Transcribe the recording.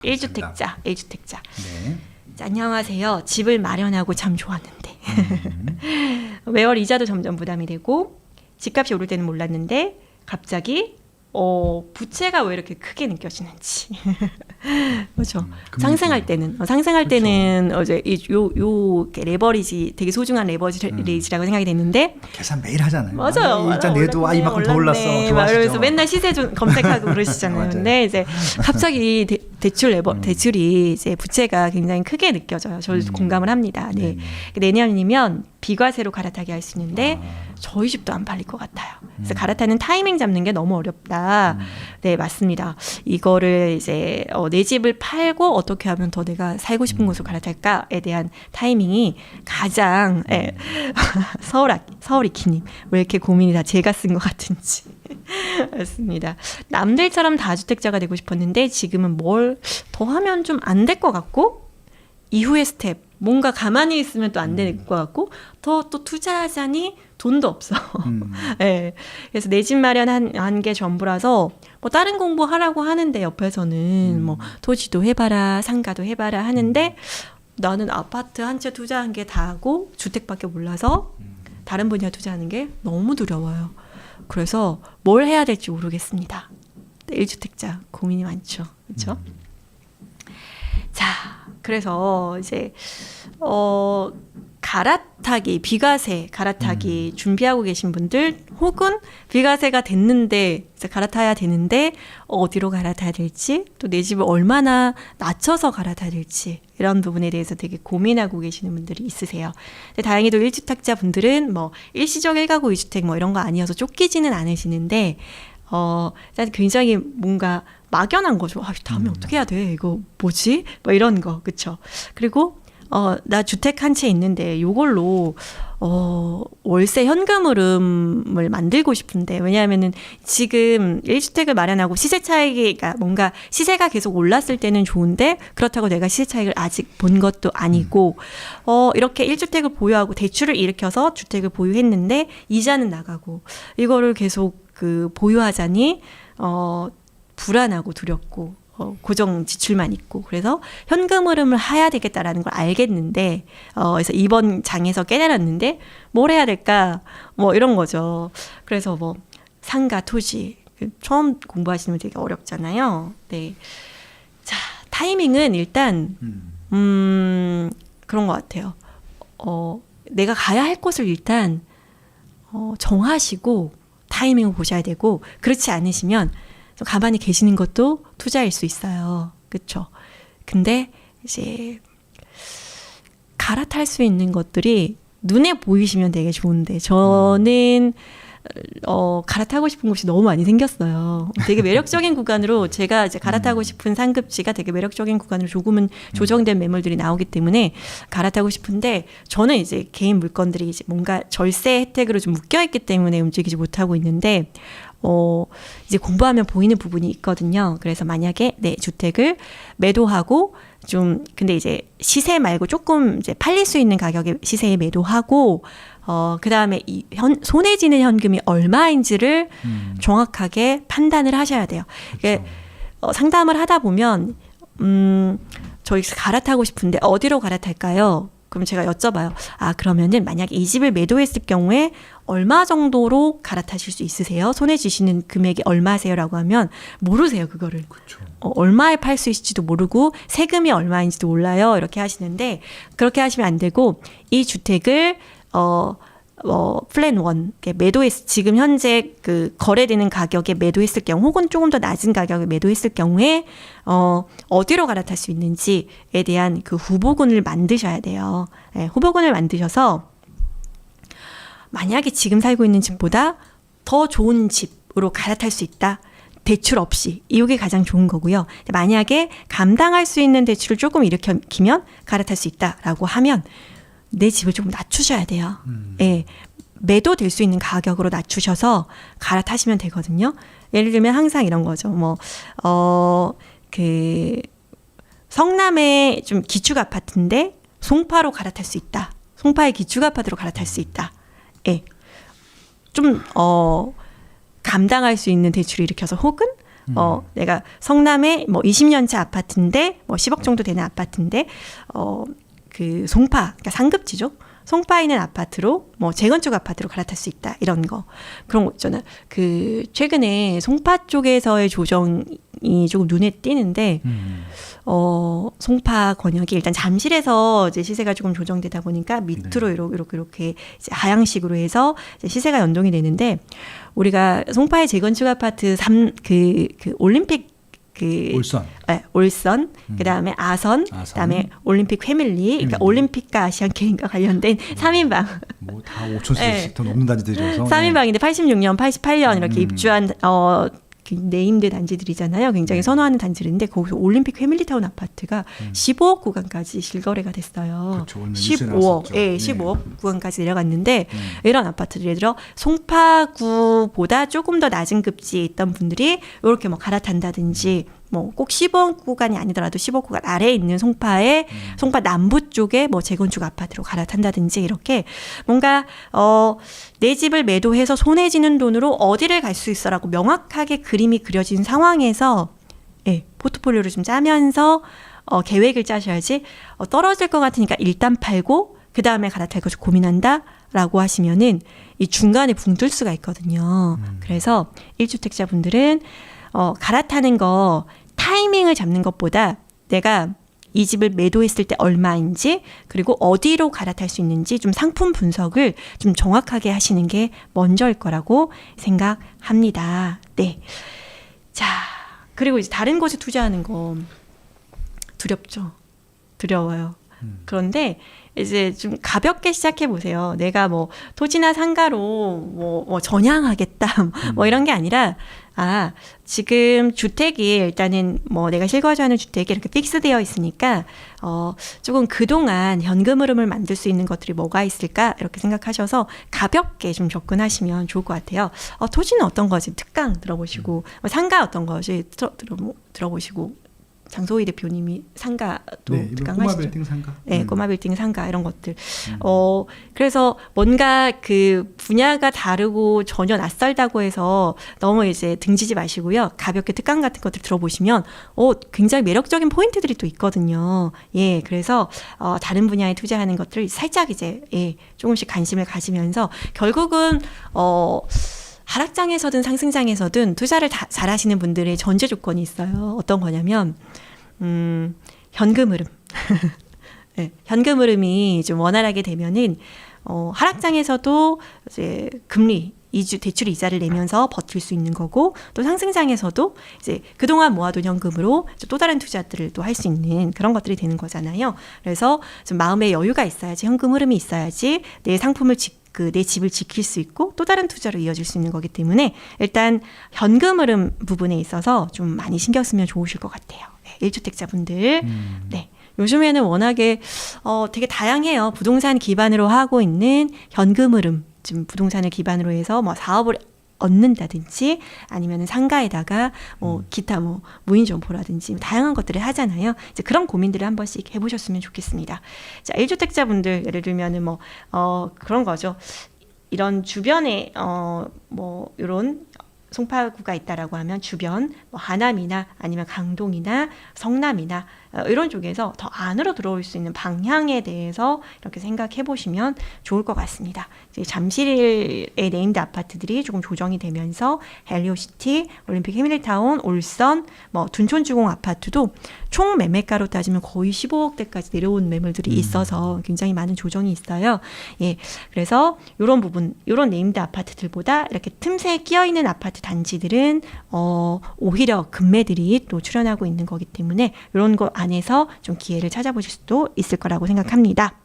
1주택자, 1주택자. 네. 자, 안녕하세요. 집을 마련하고 참 좋았는데 매월 이자도 점점 부담이 되고 집값이 오를 때는 몰랐는데 갑자기 부채가 왜 이렇게 크게 느껴지는지. 그렇죠. 상생할 때는 이제 요 레버리지 되게 소중한 레버리지라고 생각이 됐는데 계산 매일 하잖아요. 맞아요. 일단 내도 이만큼 더 올랐어. 좋아하시죠? 그래서 맨날 시세 좀 검색하고 그러시잖아요. 근데 이제 갑자기 대출이 이제 부채가 굉장히 크게 느껴져요. 저도 공감을 합니다. 네. 내년이면 비과세로 갈아타기 할 수 있는데 저희 집도 안 팔릴 것 같아요. 그래서 갈아타는 타이밍 잡는 게 너무 어렵다. 네, 맞습니다. 이거를 이제 내 집을 팔고 어떻게 하면 더 내가 살고 싶은 곳으로 갈아탈까에 대한 타이밍이 가장 서울이키님 왜 이렇게 고민이 다 제가 쓴 것 같은지. 맞습니다. 남들처럼 다주택자가 되고 싶었는데 지금은 뭘 더 하면 좀 안 될 것 같고 이후의 스텝 뭔가 가만히 있으면 또 안 될 것 같고 또 투자하자니 돈도 없어. 네. 그래서 내 집 마련한 게 전부라서 뭐 다른 공부하라고 하는데 옆에서는 뭐 토지도 해봐라 상가도 해봐라 하는데 나는 아파트 한 채 투자한 게 다고 주택밖에 몰라서 다른 분야 투자하는 게 너무 두려워요. 그래서 뭘 해야 될지 모르겠습니다. 1주택자 고민이 많죠. 그렇죠? 자, 그래서 이제 비과세 갈아타기 준비하고 계신 분들 혹은 비과세가 됐는데 이제 갈아타야 되는데 어디로 갈아타야 될지 또 내 집을 얼마나 낮춰서 갈아타야 될지 이런 부분에 대해서 되게 고민하고 계시는 분들이 있으세요. 근데 다행히도 1주택자 분들은 뭐 일시적 1가구 2주택 뭐 이런 거 아니어서 쫓기지는 않으시는데 굉장히 뭔가 막연한 거죠. 다음에 어떻게 해야 돼? 이거 뭐지? 뭐 이런 거. 그쵸? 그리고 나 주택 한 채 있는데 요걸로 월세 현금 흐름을 만들고 싶은데 왜냐하면은 지금 1주택을 마련하고 시세 차익이 뭔가 시세가 계속 올랐을 때는 좋은데 그렇다고 내가 시세 차익을 아직 본 것도 아니고 이렇게 1주택을 보유하고 대출을 일으켜서 주택을 보유했는데 이자는 나가고 이거를 계속 보유하자니 불안하고 두렵고 고정 지출만 있고 그래서 현금 흐름을 해야 되겠다라는 걸 알겠는데 그래서 이번 장에서 깨달았는데 뭘 해야 될까 뭐 이런 거죠. 그래서 뭐 상가 토지 처음 공부하시는 분 되게 어렵잖아요. 네. 자, 타이밍은 일단 그런 것 같아요. 내가 가야 할 곳을 일단 정하시고 타이밍을 보셔야 되고 그렇지 않으시면 가만히 계시는 것도 투자일 수 있어요. 그렇죠? 근데 이제 갈아탈 수 있는 것들이 눈에 보이시면 되게 좋은데 저는 갈아타고 싶은 곳이 너무 많이 생겼어요. 되게 매력적인 구간으로 제가 이제 갈아타고 싶은 상급지가 되게 매력적인 구간으로 조금은 조정된 매물들이 나오기 때문에 갈아타고 싶은데 저는 이제 개인 물건들이 이제 뭔가 절세 혜택으로 좀 묶여있기 때문에 움직이지 못하고 있는데 이제 공부하면 보이는 부분이 있거든요. 그래서 만약에 내 주택을 매도하고 근데 이제 시세 말고 조금 이제 팔릴 수 있는 가격의 시세에 매도하고 그 다음에 손에 쥐는 현금이 얼마인지를 정확하게 판단을 하셔야 돼요. 그렇죠. 상담을 하다 보면 저희 갈아타고 싶은데 어디로 갈아탈까요? 그럼 제가 여쭤봐요. 그러면은 만약에 이 집을 매도했을 경우에 얼마 정도로 갈아타실 수 있으세요? 손에 쥐시는 금액이 얼마세요? 라고 하면 모르세요, 그거를. 그렇죠. 얼마에 팔 수 있을지도 모르고 세금이 얼마인지도 몰라요. 이렇게 하시는데 그렇게 하시면 안 되고 이 주택을 플랜 1 지금 현재 거래되는 가격에 매도했을 경우 혹은 조금 더 낮은 가격에 매도했을 경우에 어디로 갈아탈 수 있는지에 대한 후보군을 만드셔야 돼요. 네, 후보군을 만드셔서 만약에 지금 살고 있는 집보다 더 좋은 집으로 갈아탈 수 있다. 대출 없이 이게 가장 좋은 거고요. 만약에 감당할 수 있는 대출을 조금 일으키면 갈아탈 수 있다라고 하면 내 집을 조금 낮추셔야 돼요. 예, 매도될 수 있는 가격으로 낮추셔서 갈아타시면 되거든요. 예를 들면 항상 이런 거죠. 성남의 좀 기축 아파트인데 송파로 갈아탈 수 있다. 송파의 기축 아파트로 갈아탈 수 있다. 예, 좀 감당할 수 있는 대출을 일으켜서 혹은 내가 성남에 뭐 20년 차 아파트인데 뭐 10억 정도 되는 아파트인데 그 송파, 그러니까 상급지죠. 송파에 있는 아파트로 뭐 재건축 아파트로 갈아탈 수 있다 이런 거 그런 거 있잖아요. 그 최근에 송파 쪽에서의 조정이 조금 눈에 띄는데 송파 권역이 일단 잠실에서 이제 시세가 조금 조정되다 보니까 밑으로 이렇게 이제 하향식으로 해서 이제 시세가 연동이 되는데 우리가 송파의 재건축 아파트 그 올림픽 올선. 네, 올선, 그다음에 아선, 그다음에 올림픽 패밀리, 그러니까 올림픽과 아시안 게임과 관련된 3인방. 뭐 다 5천씩 더 넘는 단지들이어서. 3인방인데 86년, 88년 이렇게 입주한 네임드 단지들이잖아요. 굉장히 선호하는 단지들인데 거기서 올림픽 패밀리타운 아파트가 15억 구간까지 실거래가 됐어요. 그렇죠. 15억, 예, 15억 구간까지 내려갔는데 이런 아파트들 예를 들어 송파구보다 조금 더 낮은 급지에 있던 분들이 이렇게 뭐 갈아탄다든지 뭐 꼭 15억 구간이 아니더라도 15억 구간 아래에 있는 송파의 송파 남부 쪽에 뭐 재건축 아파트로 갈아탄다든지 이렇게 뭔가 내 집을 매도해서 손에 쥐는 돈으로 어디를 갈 수 있어라고 명확하게 그림이 그려진 상황에서 포트폴리오를 좀 짜면서 계획을 짜셔야지 떨어질 것 같으니까 일단 팔고 그 다음에 갈아탈 것을 고민한다라고 하시면은 이 중간에 붕 뜰 수가 있거든요. 그래서 1주택자분들은 갈아타는 거 타이밍을 잡는 것보다 내가 이 집을 매도했을 때 얼마인지 그리고 어디로 갈아탈 수 있는지 좀 상품 분석을 좀 정확하게 하시는 게 먼저일 거라고 생각합니다. 네. 자, 그리고 이제 다른 곳에 투자하는 거 두렵죠. 두려워요. 그런데 이제 좀 가볍게 시작해 보세요. 내가 뭐 토지나 상가로 뭐 전향하겠다 뭐 이런 게 아니라 지금 주택이 일단은 뭐 내가 실거주하는 주택이 이렇게 픽스되어 있으니까 조금 그동안 현금 흐름을 만들 수 있는 것들이 뭐가 있을까 이렇게 생각하셔서 가볍게 좀 접근하시면 좋을 것 같아요. 토지는 어떤 거지? 특강 들어보시고 상가 어떤 거지? 들어보시고 장소희 대표님이 상가도 특강하시죠. 꼬마 빌딩 상가. 네, 꼬마 빌딩 상가 이런 것들. 그래서 뭔가 그 분야가 다르고 전혀 낯설다고 해서 너무 이제 등지지 마시고요. 가볍게 특강 같은 것들 들어보시면 굉장히 매력적인 포인트들이 또 있거든요. 예, 그래서 다른 분야에 투자하는 것들 살짝 이제 조금씩 관심을 가지면서 결국은 하락장에서든 상승장에서든 투자를 잘 하시는 분들의 전제 조건이 있어요. 어떤 거냐면 현금 흐름. 네, 현금 흐름이 좀 원활하게 되면은 하락장에서도 이제 금리 대출 이자를 내면서 버틸 수 있는 거고 또 상승장에서도 이제 그동안 모아둔 현금으로 또 다른 투자들을 또 할 수 있는 그런 것들이 되는 거잖아요. 그래서 좀 마음의 여유가 있어야지 현금 흐름이 있어야지 내 상품을 내 집을 지킬 수 있고 또 다른 투자로 이어질 수 있는 거기 때문에 일단 현금 흐름 부분에 있어서 좀 많이 신경 쓰면 좋으실 것 같아요. 네, 1주택자분들. 네. 요즘에는 워낙에 되게 다양해요. 부동산 기반으로 하고 있는 현금 흐름, 지금 부동산을 기반으로 해서 뭐 사업을 얻는다든지 아니면 상가에다가 기타 뭐 무인점포라든지 다양한 것들을 하잖아요. 이제 그런 고민들을 한 번씩 해보셨으면 좋겠습니다. 자, 1주택자분들 예를 들면은 뭐 그런 거죠. 이런 주변에 뭐 이런 송파구가 있다라고 하면 주변 뭐 하남이나 아니면 강동이나 성남이나 이런 쪽에서 더 안으로 들어올 수 있는 방향에 대해서 이렇게 생각해 보시면 좋을 것 같습니다. 이제 잠실의 네임드 아파트들이 조금 조정이 되면서 헬리오시티, 올림픽 패밀리타운, 올선, 뭐 둔촌주공 아파트도 총 매매가로 따지면 거의 15억대까지 내려온 매물들이 있어서 굉장히 많은 조정이 있어요. 예, 그래서 이런 부분, 이런 네임드 아파트들보다 이렇게 틈새에 끼어 있는 아파트 단지들은 오히려 급매들이 또 출현하고 있는 거기 때문에 이런 거 안에서 좀 기회를 찾아보실 수도 있을 거라고 생각합니다.